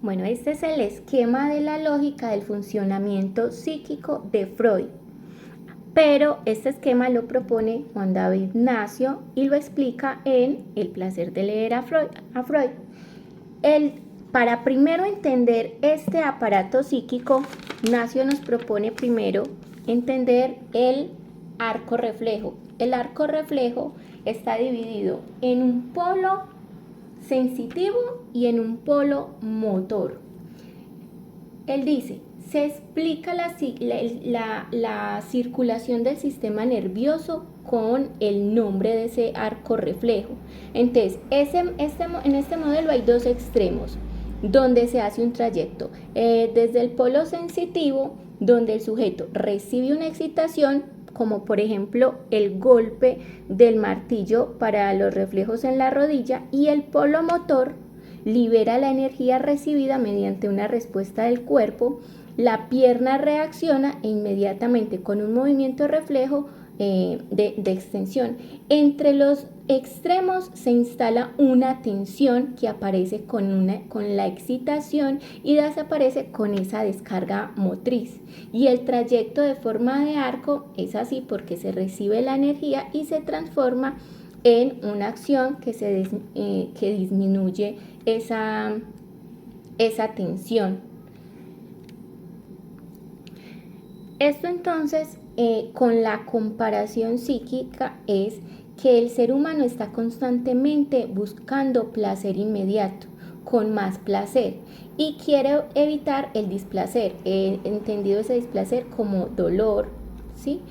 Bueno, este es el esquema de la lógica del funcionamiento psíquico de Freud. Pero este esquema lo propone Juan David Nacio y lo explica en El placer de leer a Freud. Para primero entender este aparato psíquico, Nacio nos propone primero entender el arco reflejo. El arco reflejo está dividido en un polo sensitivo y en un polo motor. Él dice, se explica la circulación del sistema nervioso con el nombre de ese arco reflejo. Entonces, en este modelo hay dos extremos donde se hace un trayecto. Desde el polo sensitivo, donde el sujeto recibe una excitación, como por ejemplo el golpe del martillo para los reflejos en la rodilla, y el polo motor libera la energía recibida mediante una respuesta del cuerpo. La pierna reacciona e inmediatamente con un movimiento reflejo de extensión. Entre los extremos se instala una tensión que aparece con la excitación y desaparece con esa descarga motriz. Y el trayecto de forma de arco es así porque se recibe la energía y se transforma en una acción que disminuye esa tensión. Esto entonces, con la comparación psíquica, es que el ser humano está constantemente buscando placer inmediato, con más placer, y quiere evitar el displacer, entendido ese displacer como dolor, ¿sí?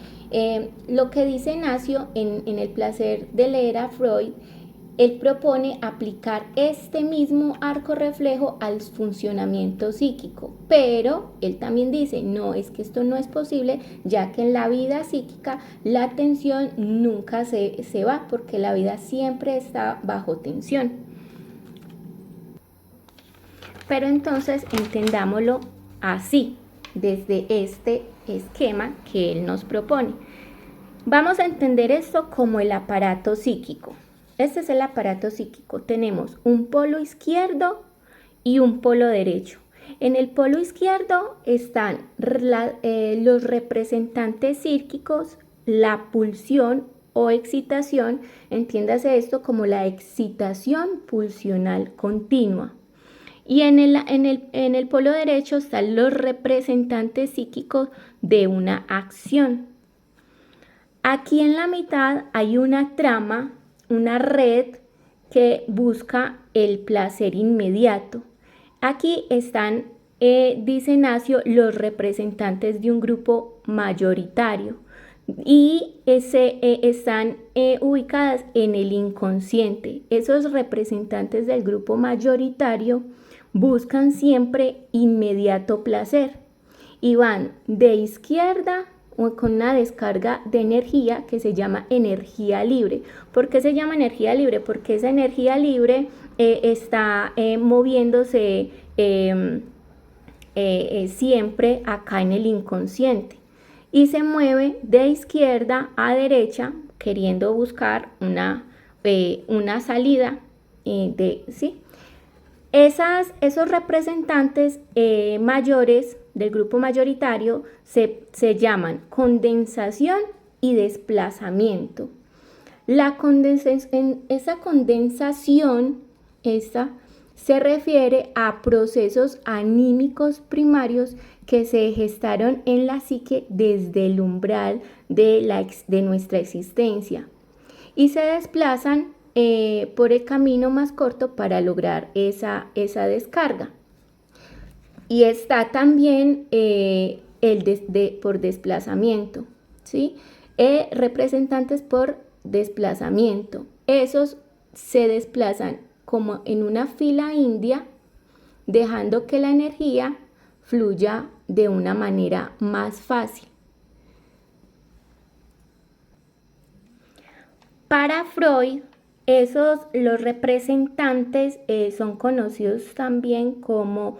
Lo que dice Nacio en El placer de leer a Freud, él propone aplicar este mismo arco reflejo al funcionamiento psíquico, pero él también dice, no, es que esto no es posible, ya que en la vida psíquica la tensión nunca se va, porque la vida siempre está bajo tensión. Pero entonces entendámoslo así, desde este esquema que él nos propone. Vamos a entender esto como el aparato psíquico. Este es el aparato psíquico. Tenemos un polo izquierdo y un polo derecho. En el polo izquierdo están los representantes psíquicos, la pulsión o excitación, entiéndase esto como la excitación pulsional continua. Y en el polo derecho están los representantes psíquicos de una acción. Aquí en la mitad hay una trama, una red que busca el placer inmediato. Aquí están, dice Nacio, los representantes de un grupo mayoritario y están ubicadas en el inconsciente. Esos representantes del grupo mayoritario buscan siempre inmediato placer y van de izquierda con una descarga de energía que se llama energía libre. ¿Por qué se llama energía libre? Porque esa energía libre está moviéndose siempre acá en el inconsciente y se mueve de izquierda a derecha queriendo buscar una salida ¿sí? Esos representantes mayores del grupo mayoritario se llaman condensación y desplazamiento. Esa condensación se refiere a procesos anímicos primarios que se gestaron en la psique desde el umbral de nuestra existencia y se desplazan por el camino más corto para lograr esa descarga. Y está también por desplazamiento, ¿sí? Representantes por desplazamiento. Esos se desplazan como en una fila india, dejando que la energía fluya de una manera más fácil. Para Freud, los representantes son conocidos también como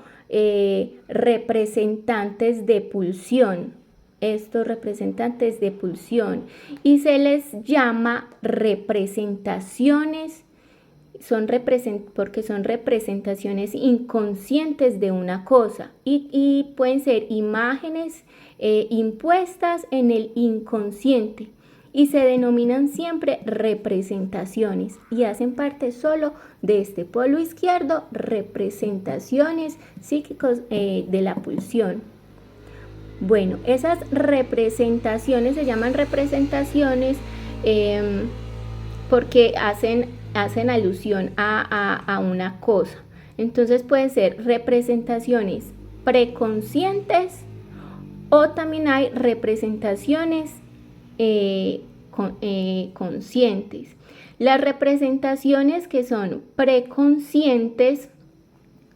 representantes de pulsión. Estos representantes de pulsión y se les llama representaciones porque son representaciones inconscientes de una cosa y pueden ser imágenes impuestas en el inconsciente y se denominan siempre representaciones y hacen parte solo de este polo izquierdo, representaciones psíquicos de la pulsión. Bueno, esas representaciones se llaman representaciones porque hacen alusión a una cosa. Entonces pueden ser representaciones preconscientes o también hay representaciones conscientes. Las representaciones que son preconscientes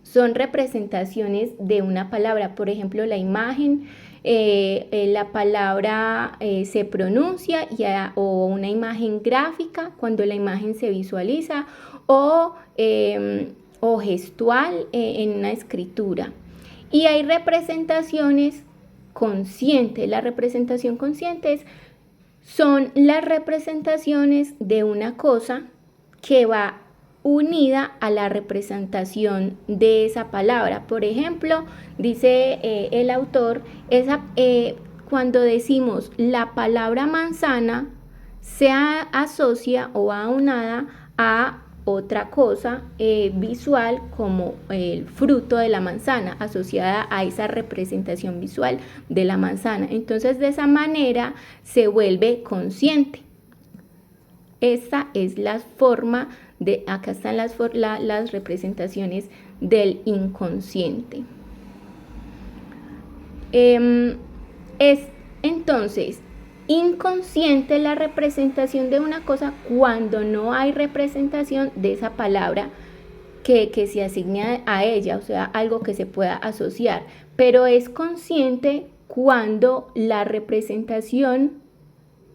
son representaciones de una palabra, por ejemplo, la imagen, la palabra se pronuncia o una imagen gráfica cuando la imagen se visualiza o gestual en una escritura. Y hay representaciones conscientes. La representación consciente son las representaciones de una cosa que va unida a la representación de esa palabra. Por ejemplo, dice el autor, cuando decimos la palabra manzana se asocia o va unada a otra cosa visual como el fruto de la manzana, asociada a esa representación visual de la manzana. Entonces, de esa manera se vuelve consciente. Esta es la forma acá están las representaciones del inconsciente. Entonces, inconsciente la representación de una cosa cuando no hay representación de esa palabra que se asigne a ella, o sea, algo que se pueda asociar, pero es consciente cuando la representación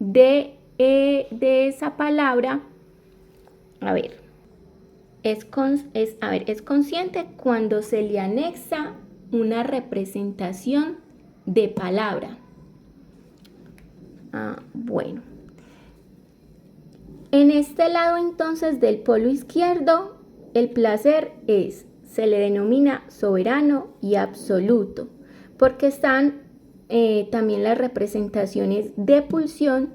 de esa palabra, es consciente cuando se le anexa una representación de palabra. Bueno, en este lado entonces del polo izquierdo, el placer se le denomina soberano y absoluto, porque están también las representaciones de pulsión,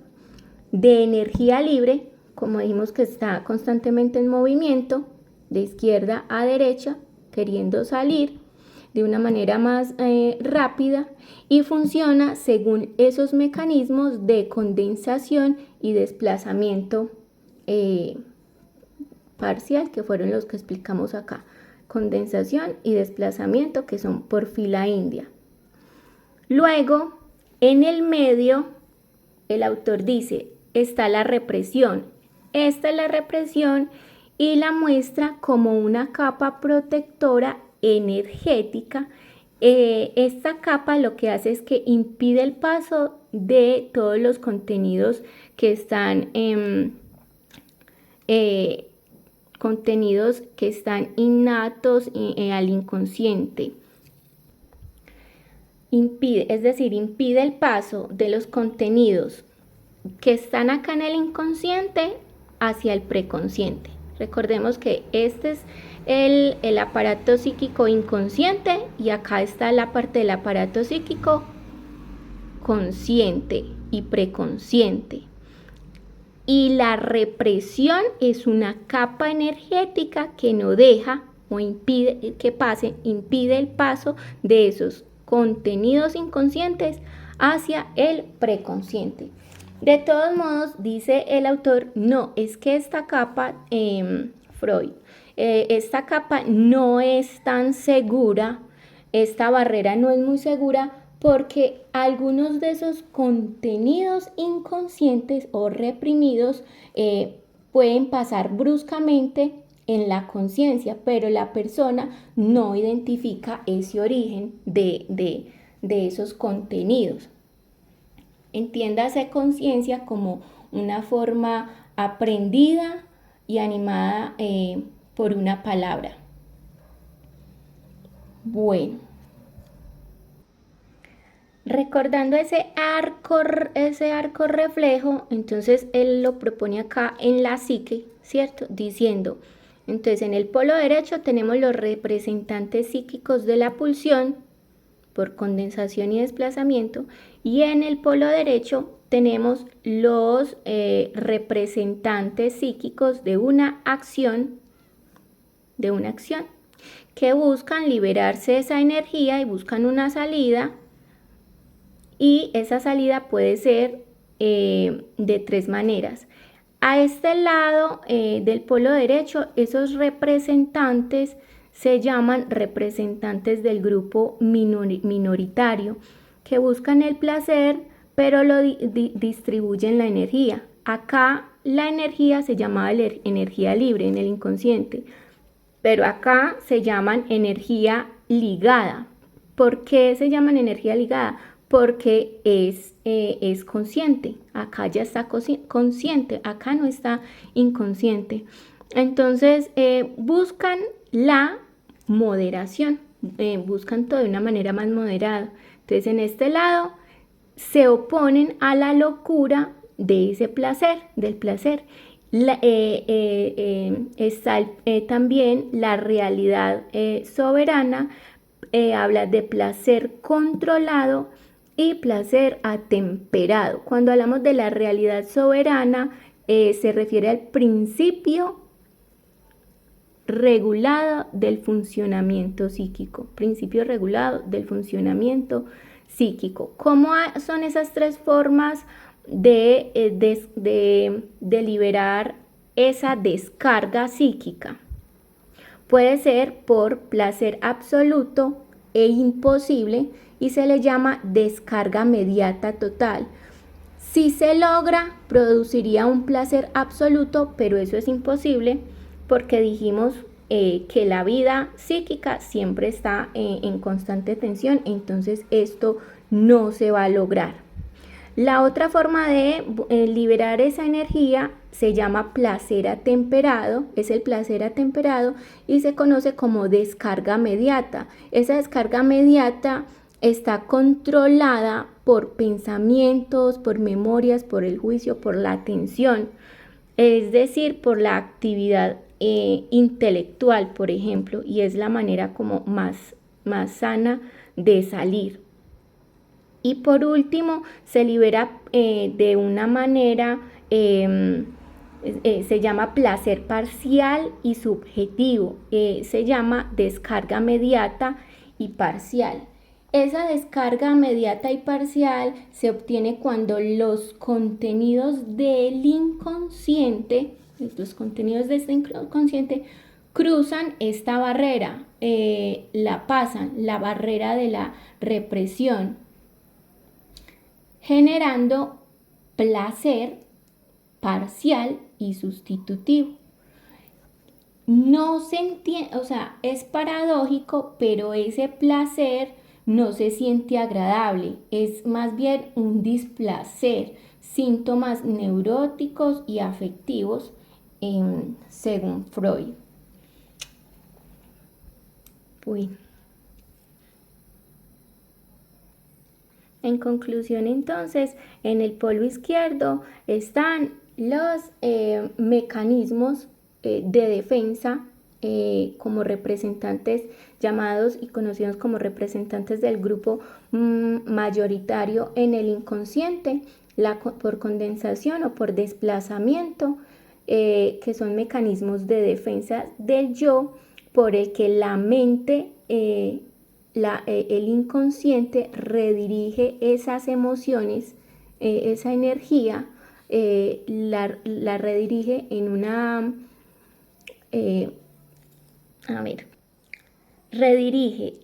de energía libre, como dijimos que está constantemente en movimiento, de izquierda a derecha, queriendo salir de una manera más rápida y funciona según esos mecanismos de condensación y desplazamiento parcial, que fueron los que explicamos acá. Condensación y desplazamiento, que son por fila india. Luego, en el medio, el autor dice, está la represión. Esta es la represión y la muestra como una capa protectora energética. Esta capa lo que hace es que impide el paso de todos los contenidos que están innatos al inconsciente. Impide el paso de los contenidos que están acá en el inconsciente hacia el preconsciente. Recordemos que este es el aparato psíquico inconsciente y acá está la parte del aparato psíquico consciente y preconsciente. Y la represión es una capa energética que no deja o impide el paso de esos contenidos inconscientes hacia el preconsciente. De todos modos, dice el autor, no, es que esta capa, Freud, esta capa no es tan segura, esta barrera no es muy segura porque algunos de esos contenidos inconscientes o reprimidos pueden pasar bruscamente en la conciencia, pero la persona no identifica ese origen de esos contenidos. Entiéndase conciencia como una forma aprendida y animada por una palabra. Bueno, recordando ese arco reflejo, entonces él lo propone acá en la psique, ¿cierto? Diciendo, Entonces, en el polo derecho tenemos los representantes psíquicos de la pulsión por condensación y desplazamiento, y en el polo derecho tenemos los representantes psíquicos de una acción, que buscan liberarse de esa energía y buscan una salida, y esa salida puede ser de tres maneras. A este lado del polo derecho, esos representantes se llaman representantes del grupo minoritario, que buscan el placer, pero lo distribuyen la energía. Acá la energía se llamaba energía libre en el inconsciente, pero acá se llaman energía ligada. ¿Por qué se llaman energía ligada? Porque es consciente. Acá ya está consciente, acá no está inconsciente. Entonces buscan la moderación, buscan todo de una manera más moderada. Entonces en este lado se oponen a la locura de ese placer, del placer. Está también la realidad soberana, habla de placer controlado y placer atemperado. Cuando hablamos de la realidad soberana, se refiere al principio regulado del funcionamiento psíquico, principio regulado del funcionamiento psíquico. ¿Cómo son esas tres formas de liberar esa descarga psíquica? Puede ser por placer absoluto e imposible y se le llama descarga mediata total. Si se logra, produciría un placer absoluto, pero eso es imposible porque dijimos que la vida psíquica siempre está en constante tensión, entonces esto no se va a lograr. La otra forma de liberar esa energía se llama placer atemperado, es el placer atemperado y se conoce como descarga mediata. Esa descarga mediata está controlada por pensamientos, por memorias, por el juicio, por la atención, es decir, por la actividad intelectual, por ejemplo, y es la manera como más sana de salir. Y por último, se libera de una manera, se llama placer parcial y subjetivo, se llama descarga mediata y parcial. Esa descarga mediata y parcial se obtiene cuando los contenidos del inconsciente, cruzan esta barrera, la pasan, la barrera de la represión, generando placer parcial y sustitutivo. No se entiende, o sea, es paradójico, pero ese placer no se siente agradable, es más bien un displacer, síntomas neuróticos y afectivos, según Freud. En conclusión, entonces, en el polo izquierdo están los mecanismos de defensa como representantes llamados y conocidos como representantes del grupo mayoritario en el inconsciente, por condensación o por desplazamiento, que son mecanismos de defensa del yo por el que la mente, el inconsciente redirige esas emociones, esa energía, la redirige en una, redirige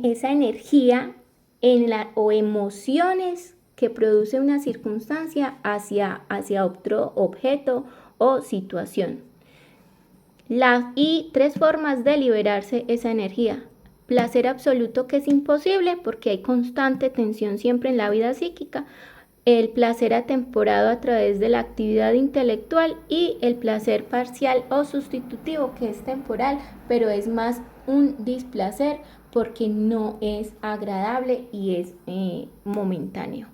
esa energía o emociones que produce una circunstancia hacia otro objeto o situación. Y tres formas de liberarse esa energía. Placer absoluto, que es imposible porque hay constante tensión siempre en la vida psíquica. El placer atemporado a través de la actividad intelectual y el placer parcial o sustitutivo, que es temporal, pero es más un displacer porque no es agradable y es momentáneo.